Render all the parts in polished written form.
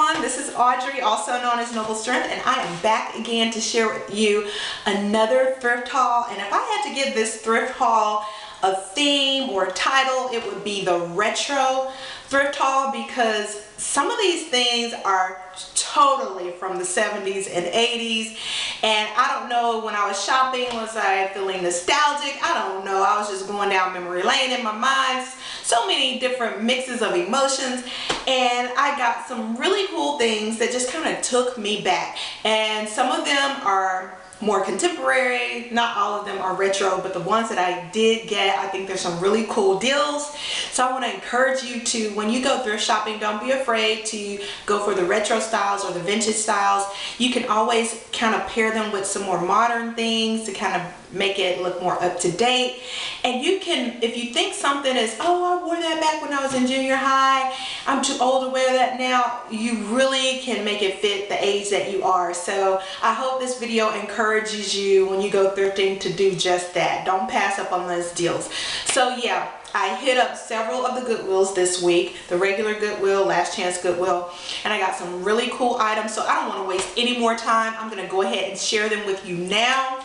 everyone, this is Audrey, also known as Noble Strength, and I am back again to share with you another thrift haul. And if I had to give this thrift haul a theme or a title, it would be the retro thrift haul, because some of these things are totally from the 70s and 80s, and I don't know, when I was shopping, was I feeling nostalgic? I don't know, I was just going down memory lane in my mind. So many different mixes of emotions, and I got some really cool things that just kind of took me back. And some of them are more contemporary, not all of them are retro, but the ones that I did get, I think there's some really cool deals. So I want to encourage you to, when you go thrift shopping, don't be afraid to go for the retro styles or the vintage styles. You can always kind of pair them with some more modern things to kind of make it look more up to date. And you can, if you think something is, oh, I wore that back when I was in junior high, I'm too old to wear that now, you really can make it fit the age that you are. So I hope this video encourages you when you go thrifting to do just that. Don't pass up on those deals. So yeah, I hit up several of the Goodwills this week, the regular Goodwill, Last Chance Goodwill, and I got some really cool items. So I don't want to waste any more time. I'm going to go ahead and share them with you now.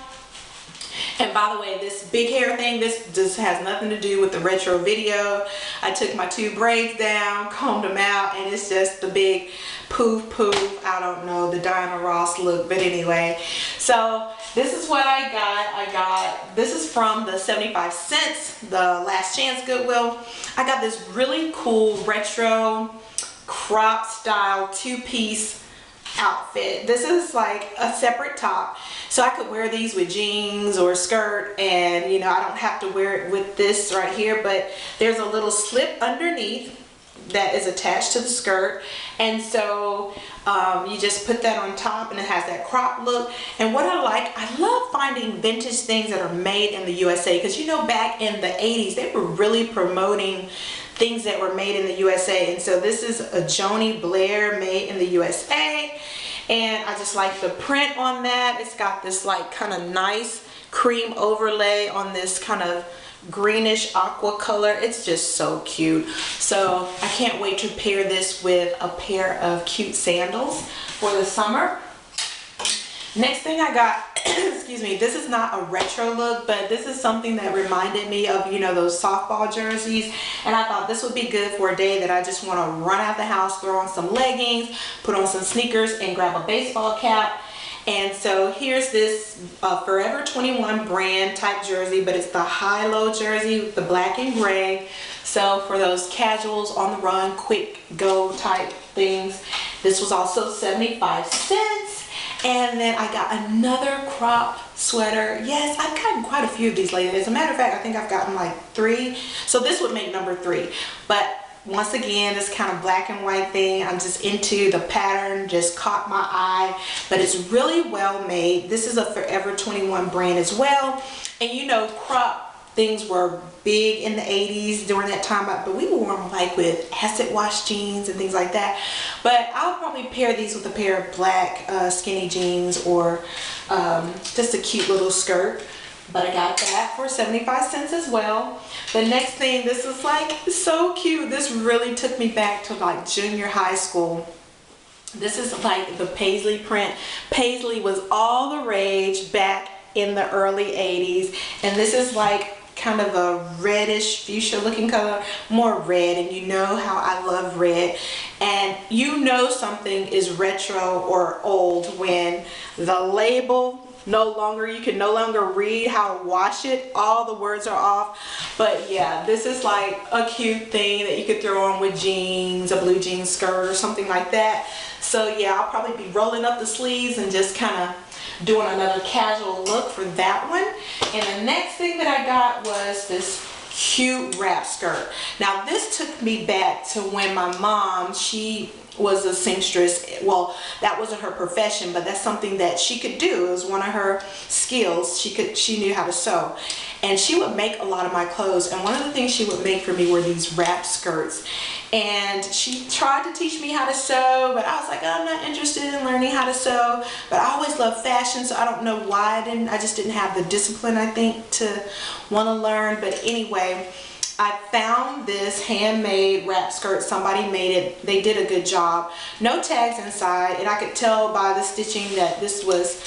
And by the way, this big hair thing, this just has nothing to do with the retro video. I took my two braids down, combed them out, and it's just the big poof poof, I don't know, the Diana Ross look. But anyway, so this is what I got. This is from the 75 cents, the Last Chance Goodwill. I got this really cool retro crop style two-piece outfit. This is like a separate top, so I could wear these with jeans or skirt, and you know, I don't have to wear it with this right here, but there's a little slip underneath that is attached to the skirt, and so you just put that on top, and it has that crop look. And what I love finding vintage things that are made in the USA, because you know, back in the 80s they were really promoting things that were made in the USA. And so this is a Joni Blair made in the USA, and I just like the print on that. It's got this like kind of nice cream overlay on this kind of greenish aqua color. It's just so cute. So I can't wait to pair this with a pair of cute sandals for the summer. Next thing I got, excuse me, this is not a retro look, but this is something that reminded me of, you know, those softball jerseys. And I thought this would be good for a day that I just want to run out the house, throw on some leggings, put on some sneakers, and grab a baseball cap. And so here's this Forever 21 brand type jersey, but it's the high-low jersey with the black and gray. So for those casuals, on the run, quick go type things. This was also 75 cents. And then I got another crop sweater. Yes, I've gotten quite a few of these lately. As a matter of fact, I think I've gotten like 3. So this would make number 3. But once again, this kind of black and white thing, I'm just into the pattern, just caught my eye. But it's really well made. This is a Forever 21 brand as well. And you know, crop things were big in the 80s during that time, but we wore them like with acid wash jeans and things like that. But I'll probably pair these with a pair of black skinny jeans, or just a cute little skirt. But I got that for 75 cents as well. The next thing, this is like so cute. This really took me back to like junior high school. This is like the paisley print. Paisley was all the rage back in the early 80s, and this is like kind of a reddish fuchsia looking color, more red, and you know how I love red. And you know something is retro or old when the label you can no longer read how to wash it, all the words are off. But yeah, this is like a cute thing that you could throw on with jeans, a blue jean skirt or something like that. So yeah, I'll probably be rolling up the sleeves and just kind of doing another casual look for that one. And the next thing that I got was this cute wrap skirt. Now this took me back to when my mom, she was a seamstress. Well, that wasn't her profession, but that's something that she could do. It was one of her skills. She knew how to sew, and she would make a lot of my clothes. And one of the things she would make for me were these wrap skirts. And she tried to teach me how to sew, but I was like, I'm not interested in learning how to sew. But I always loved fashion, so I don't know why I just didn't have the discipline, I think, to want to learn. But anyway, I found this handmade wrap skirt. Somebody made it. They did a good job. No tags inside, and I could tell by the stitching that this was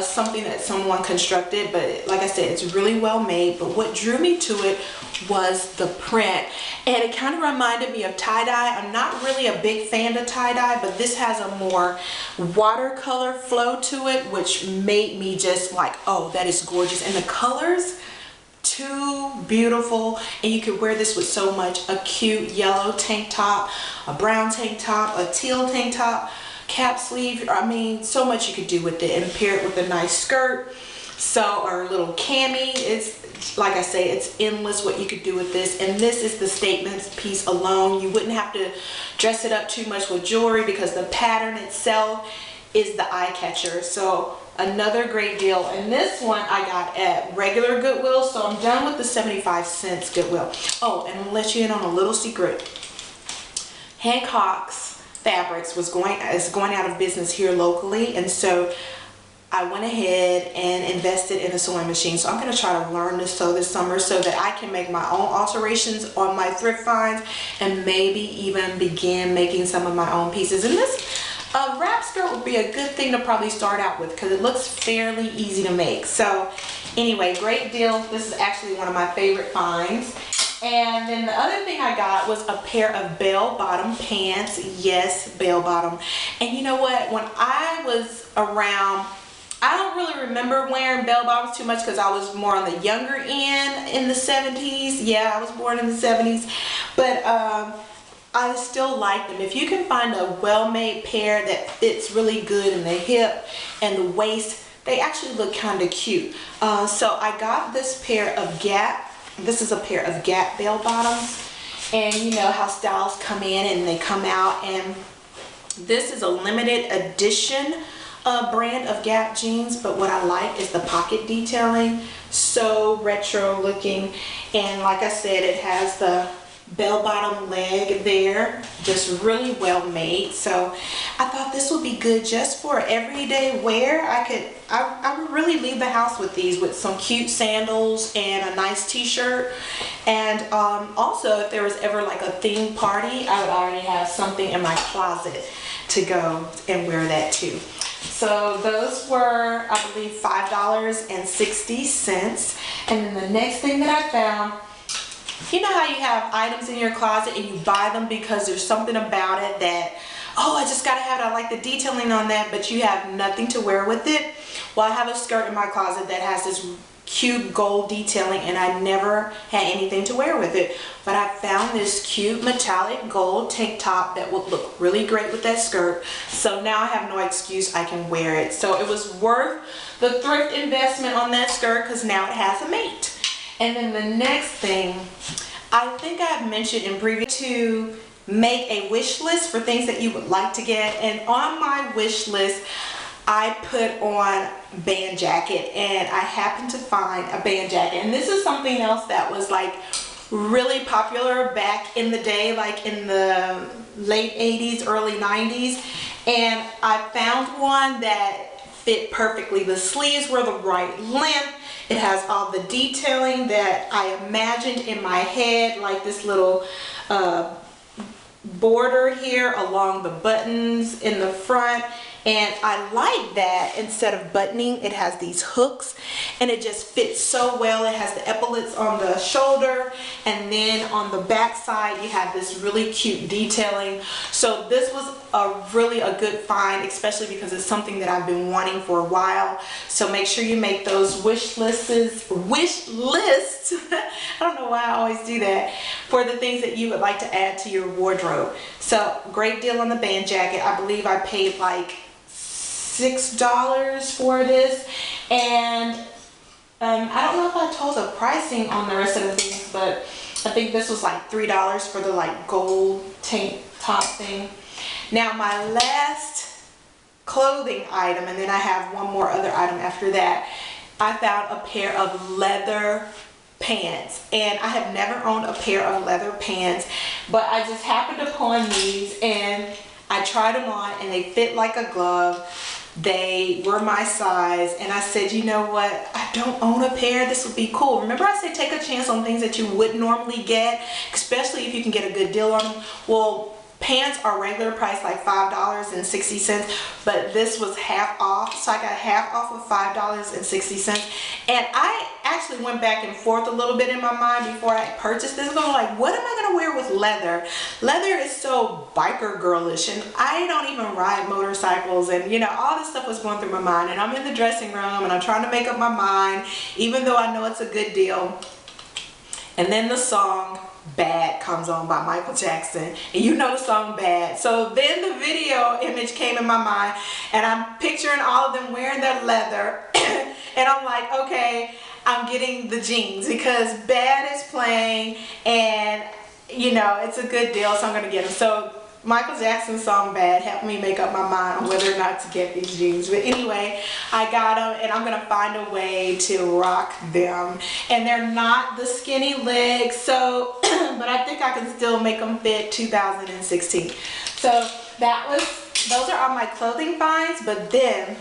something that someone constructed, but like I said, it's really well made. But what drew me to it was the print, and it kind of reminded me of tie-dye. I'm not really a big fan of tie-dye, but this has a more watercolor flow to it, which made me just like, oh, that is gorgeous. And the colors, too beautiful, and you could wear this with so much. A cute yellow tank top, a brown tank top, a teal tank top, cap sleeve. I mean, so much you could do with it, and pair it with a nice skirt, so, or a little cami. It's, like I say, it's endless what you could do with this. And this is the statement piece alone. You wouldn't have to dress it up too much with jewelry because the pattern itself is the eye catcher. So another great deal. And this one I got at regular Goodwill, so I'm done with the 75 cents Goodwill. Oh, and I'll let you in on a little secret. Hancock's Fabrics is going out of business here locally, and so I went ahead and invested in a sewing machine. So I'm going to try to learn to sew this summer so that I can make my own alterations on my thrift finds, and maybe even begin making some of my own pieces. And this wrap skirt would be a good thing to probably start out with because it looks fairly easy to make. So anyway, great deal. This is actually one of my favorite finds. And then the other thing I got was a pair of bell-bottom pants. Yes, bell-bottom. And you know what? When I was around, I don't really remember wearing bell-bottoms too much because I was more on the younger end in the 70s. Yeah, I was born in the 70s. But I still like them. If you can find a well-made pair that fits really good in the hip and the waist, they actually look kind of cute. So I got this pair of Gap. This is a pair of Gap bell bottoms, and you know how styles come in and they come out, and this is a limited edition brand of Gap jeans, but what I like is the pocket detailing, so retro looking. And like I said, it has the bell bottom leg there, just really well made. So I thought this would be good just for everyday wear. I would really leave the house with these, with some cute sandals and a nice t-shirt. And also, if there was ever like a theme party, I would already have something in my closet to go and wear that too. So those were, I believe, $5.60. And then the next thing that I found, you know how you have items in your closet and you buy them because there's something about it that, oh, I just gotta have it, I like the detailing on that, but you have nothing to wear with it? Well, I have a skirt in my closet that has this cute gold detailing, and I never had anything to wear with it. But I found this cute metallic gold tank top that would look really great with that skirt. So now I have no excuse, I can wear it. So it was worth the thrift investment on that skirt because now it has a mate. And then the next thing, I think I've mentioned in previous, to make a wish list for things that you would like to get. And on my wish list, I put on band jacket, and I happened to find a band jacket. And this is something else that was like really popular back in the day, like in the late 80s, early 90s. And I found one that fit perfectly. The sleeves were the right length. It has all the detailing that I imagined in my head, like this little border here along the buttons in the front. And I like that instead of buttoning, it has these hooks, and it just fits so well. It has the epaulets on the shoulder, and then on the back side you have this really cute detailing. So this was really a good find, especially because it's something that I've been wanting for a while. So make sure you make those wish lists. I don't know why I always do that, for the things that you would like to add to your wardrobe. So great deal on the band jacket. I believe I paid like $6 for this, and I don't know if I told the pricing on the rest of the things, but I think this was like $3 for the like gold tank top thing. Now my last clothing item, and then I have one more other item after that, I found a pair of leather pants, and I have never owned a pair of leather pants, but I just happened upon these and I tried them on, and they fit like a glove. They were my size, and I said, you know what, I I don't own a pair, this would be cool. Remember I said take a chance on things that you wouldn't normally get, especially if you can get a good deal on them. Well, pants are regular price, like $5.60, but this was half off, so I got half off of $5.60. And I actually went back and forth a little bit in my mind before I purchased this. I'm like, what am I gonna wear with leather? Leather is so biker girlish, and I don't even ride motorcycles, and you know, all this stuff was going through my mind. And I'm in the dressing room and I'm trying to make up my mind, even though I know it's a good deal. And then the song Bad comes on by Michael Jackson, and you know the song Bad. So then the video image came in my mind, and I'm picturing all of them wearing their leather and I'm like, okay, I'm getting the jeans because Bad is playing, and you know, it's a good deal, so I'm gonna get them. So Michael Jackson's song Bad helped me make up my mind on whether or not to get these jeans. But anyway, I got them, and I'm gonna find a way to rock them. And they're not the skinny legs, so but I think I can still make them fit 2016. So those are all my clothing finds. But then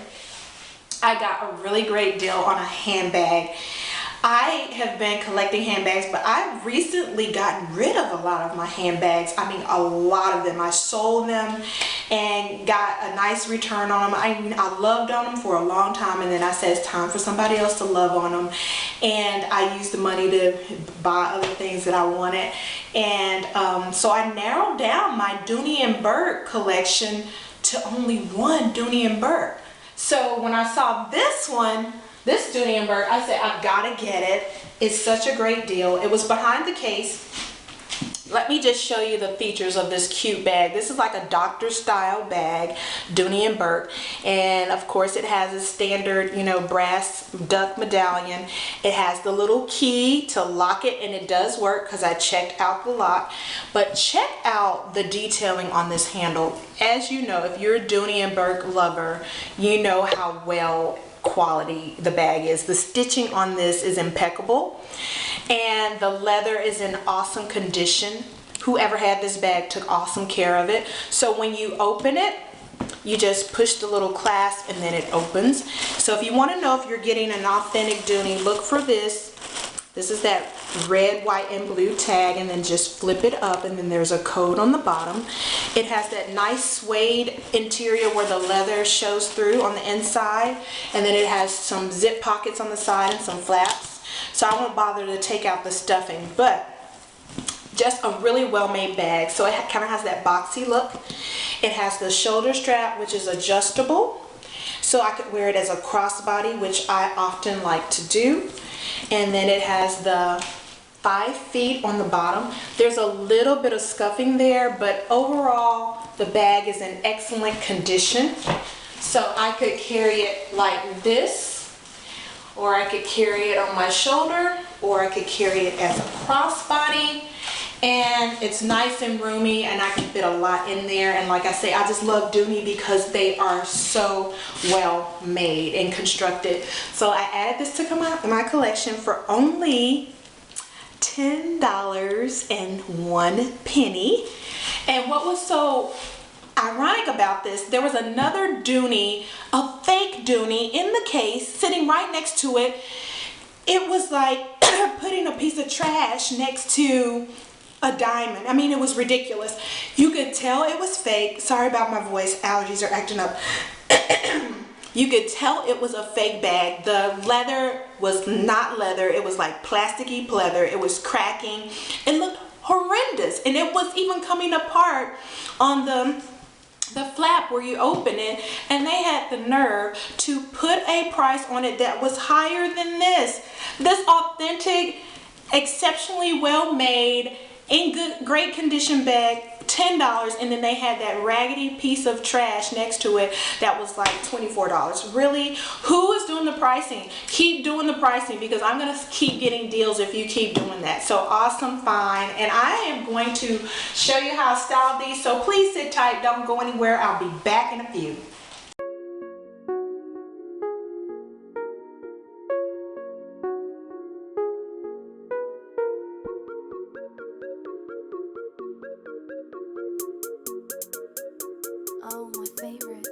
I got a really great deal on a handbag. I have been collecting handbags, but I've recently gotten rid of a lot of my handbags. I mean, a lot of them. I sold them and got a nice return on them. I mean, I loved on them for a long time, and then I said it's time for somebody else to love on them. And I used the money to buy other things that I wanted. And so I narrowed down my Dooney & Bourke collection to only one Dooney & Bourke. So when I saw this one, this Dooney & Bourke, I said, I've got to get it. It's such a great deal. It was behind the case. Let me just show you the features of this cute bag. This is like a doctor style bag, Dooney & Bourke. And of course it has a standard, you know, brass duck medallion. It has the little key to lock it, and it does work because I checked out the lock. But check out the detailing on this handle. As you know, if you're a Dooney & Bourke lover, you know how well quality the bag is. The stitching on this is impeccable, and the leather is in awesome condition. Whoever had this bag took awesome care of it. So when you open it, you just push the little clasp and then it opens. So if you want to know if you're getting an authentic Dooney, look for this. This is that red, white, and blue tag, and then just flip it up, and then there's a code on the bottom. It has that nice suede interior where the leather shows through on the inside, and then it has some zip pockets on the side and some flaps. So I won't bother to take out the stuffing, but just a really well-made bag. So it kind of has that boxy look. It has the shoulder strap, which is adjustable, so I could wear it as a crossbody, which I often like to do. And then it has the 5 feet on the bottom. There's a little bit of scuffing there, but overall the bag is in excellent condition. So I could carry it like this, or I could carry it on my shoulder, or I could carry it as a crossbody. And it's nice and roomy, and I can fit a lot in there. And like I say, I just love Dooney because they are so well made and constructed. So I added this to my collection for only $10.01. And what was so ironic about this, there was another Dooney, a fake Dooney, in the case sitting right next to it. It was like putting a piece of trash next to a diamond. I mean, it was ridiculous. You could tell it was fake. Sorry about my voice, allergies are acting up. You could tell it was a fake bag. The leather was not leather. It was like plasticky pleather. It was cracking. It looked horrendous, and it was even coming apart on the flap where you open it, and they had the nerve to put a price on it that was higher than this. This authentic, exceptionally well made, in great condition bag, $10, and then they had that raggedy piece of trash next to it that was like $24. Really? Who is doing the pricing? Keep doing the pricing, because I'm going to keep getting deals if you keep doing that. So awesome find, and I am going to show you how I style these, so please sit tight, don't go anywhere. I'll be back in a few. Oh, my favorite.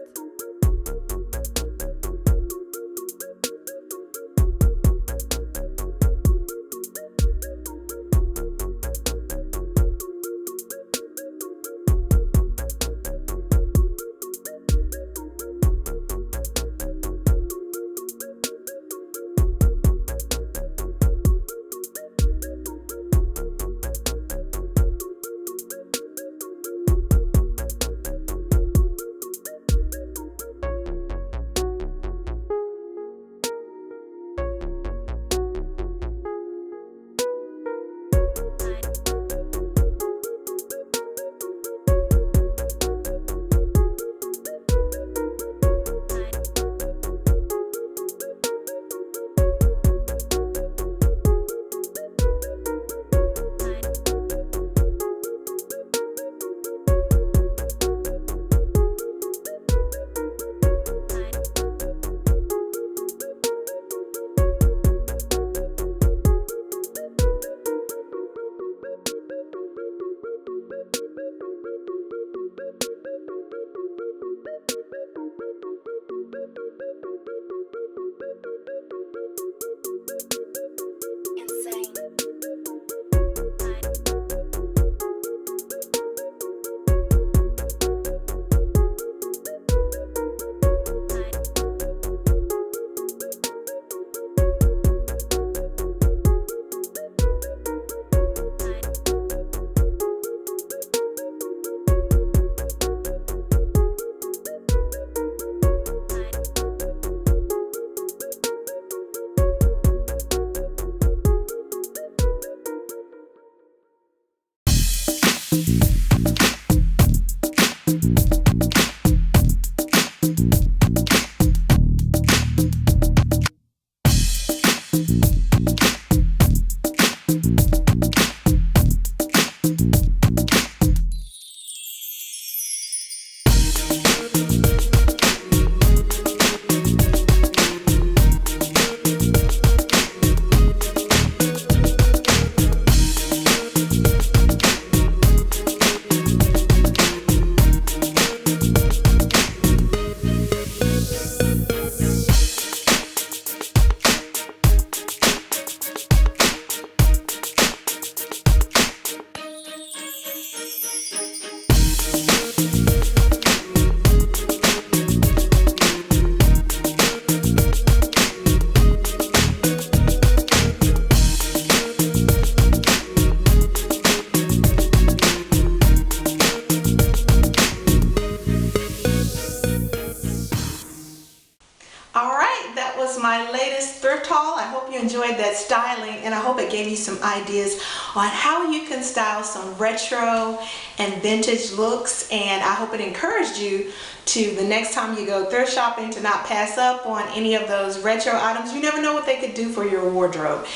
was my latest thrift haul. I hope you enjoyed that styling, and I hope it gave you some ideas on how you can style some retro and vintage looks, and I hope it encouraged you to, the next time you go thrift shopping, to not pass up on any of those retro items. You never know what they could do for your wardrobe.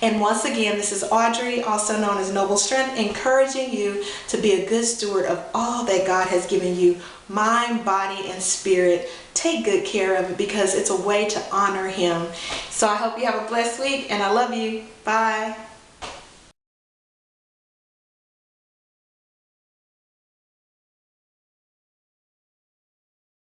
And once again, this is Audrey, also known as Noble Strength, encouraging you to be a good steward of all that God has given you, mind, body, and spirit. Take good care of it because it's a way to honor Him. So I hope you have a blessed week, and I love you. Bye.